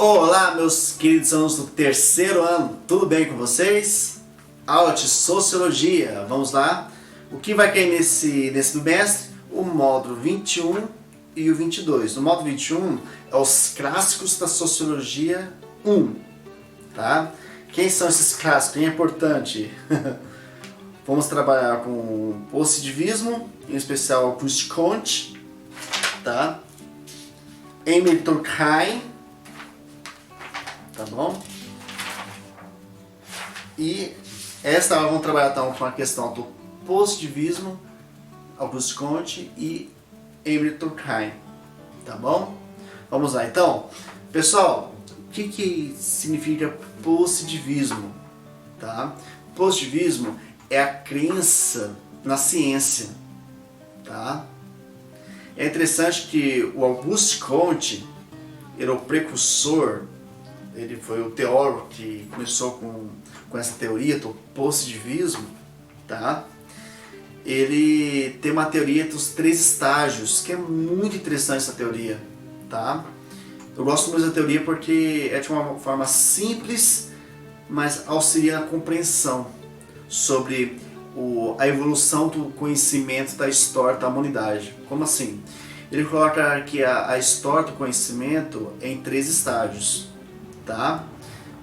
Olá, meus queridos alunos do terceiro ano, tudo bem com vocês? Aula de Sociologia, vamos lá. O que vai cair nesse bimestre? O módulo 21 e o 22. No módulo 21 é os clássicos da Sociologia 1, tá? Quem são esses clássicos? Quem é importante? Vamos trabalhar com o positivismo, em especial Auguste Comte, tá? Emile Durkheim, tá bom? E esta aula vamos trabalhar então com a questão do positivismo, Auguste Comte e Emile Durkheim, tá bom? Vamos lá então. Pessoal, o que significa positivismo? Tá? Positivismo é a crença na ciência, tá? É interessante que o Auguste Comte era o precursor, ele foi o teórico que começou com essa teoria do positivismo, tá? Ele tem uma teoria dos 3 estágios, que é muito interessante essa teoria, tá? Eu gosto muito da teoria porque é de uma forma simples, mas auxilia na compreensão sobre a evolução do conhecimento da história da humanidade. Como assim? Ele coloca que a história do conhecimento é em 3 estágios. Tá?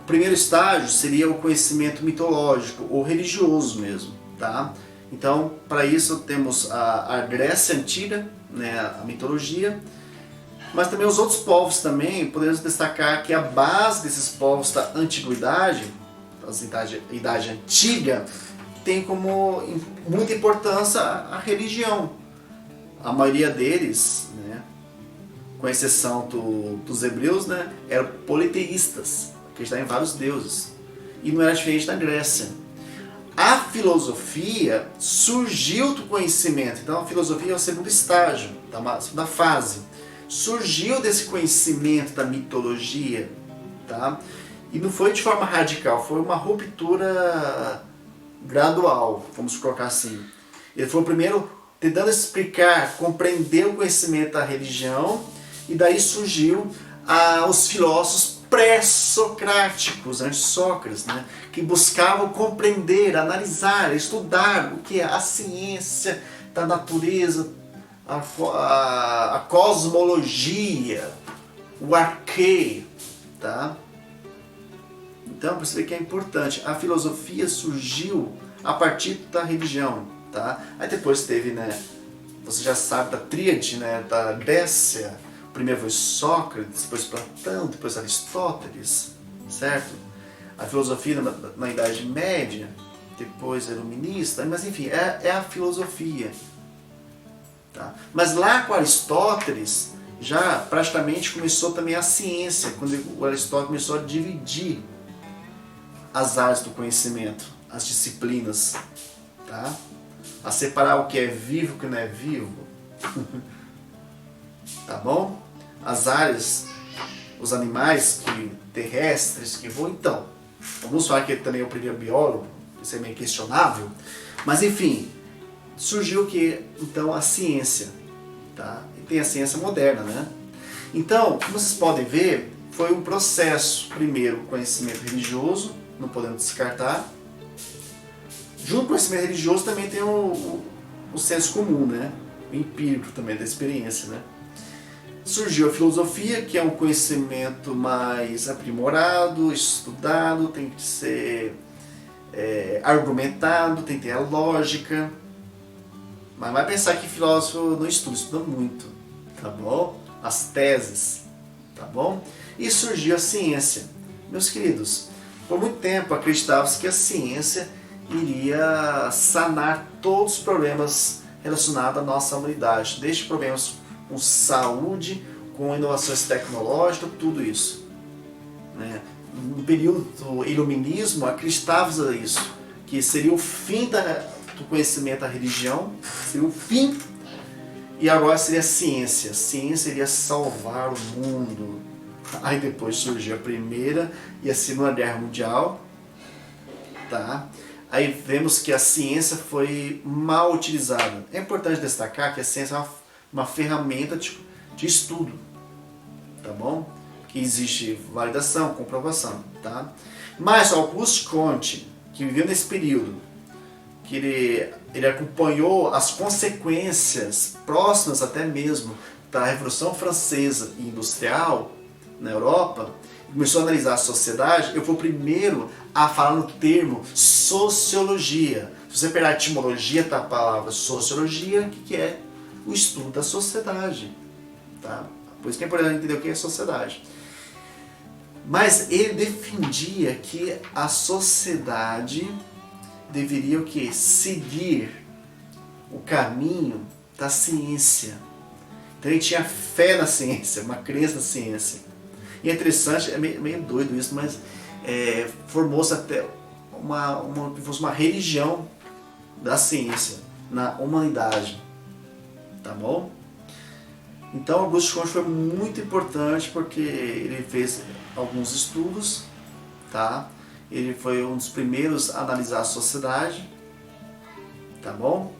O primeiro estágio seria o conhecimento mitológico ou religioso mesmo. Tá? Então, para isso temos a Grécia Antiga, né, a mitologia, mas também os outros povos também. Podemos destacar que a base desses povos da antiguidade, da idade antiga, tem como muita importância a religião. A maioria deles, né, com exceção dos hebreus, né, eram politeístas, acreditavam em vários deuses. E não era diferente da Grécia. A filosofia surgiu do conhecimento. Então a filosofia é o segundo estágio, da segunda fase. Surgiu desse conhecimento da mitologia, tá? E não foi de forma radical, foi uma ruptura gradual, vamos colocar assim. Ele foi o primeiro tentando explicar, compreender o conhecimento da religião, e daí surgiu os filósofos pré-socráticos, antes de Sócrates, né, que buscavam compreender, analisar, estudar o que é a ciência da natureza, a cosmologia, o arqueio, tá? Então, para você ver que é importante, a filosofia surgiu a partir da religião, tá? Aí depois teve, né, você já sabe da tríade, né, da Grécia. O primeiro foi Sócrates, depois Platão, depois Aristóteles, certo? A filosofia na Idade Média, depois iluminista, mas enfim, é a filosofia, tá? Mas lá com Aristóteles, já praticamente começou também a ciência, quando o Aristóteles começou a dividir as áreas do conhecimento, as disciplinas, tá? A separar o que é vivo e o que não é vivo. Tá bom? As áreas, os animais terrestres que voam. Então, vamos falar que ele também é o primeiro biólogo, isso é meio questionável, mas enfim, surgiu que então a ciência, tá? E tem a ciência moderna, né? Então, como vocês podem ver, foi um processo. Primeiro, o conhecimento religioso, não podemos descartar. Junto com o conhecimento religioso também tem o senso comum, né? O empírico também da experiência, né? Surgiu a filosofia, que é um conhecimento mais aprimorado, estudado, tem que ser argumentado, tem que ter a lógica. Mas vai pensar que filósofo não estuda muito, tá bom? As teses, tá bom? E surgiu a ciência. Meus queridos, por muito tempo acreditava-se que a ciência iria sanar todos os problemas relacionados à nossa humanidade, desde problemas com saúde, com inovações tecnológicas, tudo isso, né? No período do iluminismo acreditava-se isso, que seria o fim do conhecimento da religião, seria o fim, e agora seria a ciência. A ciência iria salvar o mundo. Aí depois surgiu a Primeira e a Segunda Guerra Mundial, tá? Aí vemos que a ciência foi mal utilizada. É importante destacar que a ciência é uma ferramenta de estudo, tá bom? existe validação, comprovação, tá? Mas Auguste Comte, que viveu nesse período, que ele acompanhou as consequências próximas até mesmo da Revolução Francesa e Industrial na Europa, começou a analisar a sociedade. Eu fui o primeiro a falar no termo sociologia. Se você pegar a etimologia da palavra sociologia, o que é? O estudo da sociedade. Tá? Por isso que é importante entender o que é sociedade. Mas ele defendia que a sociedade deveria o quê? Seguir o caminho da ciência. Então ele tinha fé na ciência, uma crença na ciência. E é interessante, é meio doido isso, mas formou-se até uma religião da ciência na humanidade. Tá bom? Então Auguste Comte foi muito importante porque ele fez alguns estudos, tá? Ele foi um dos primeiros a analisar a sociedade, tá bom?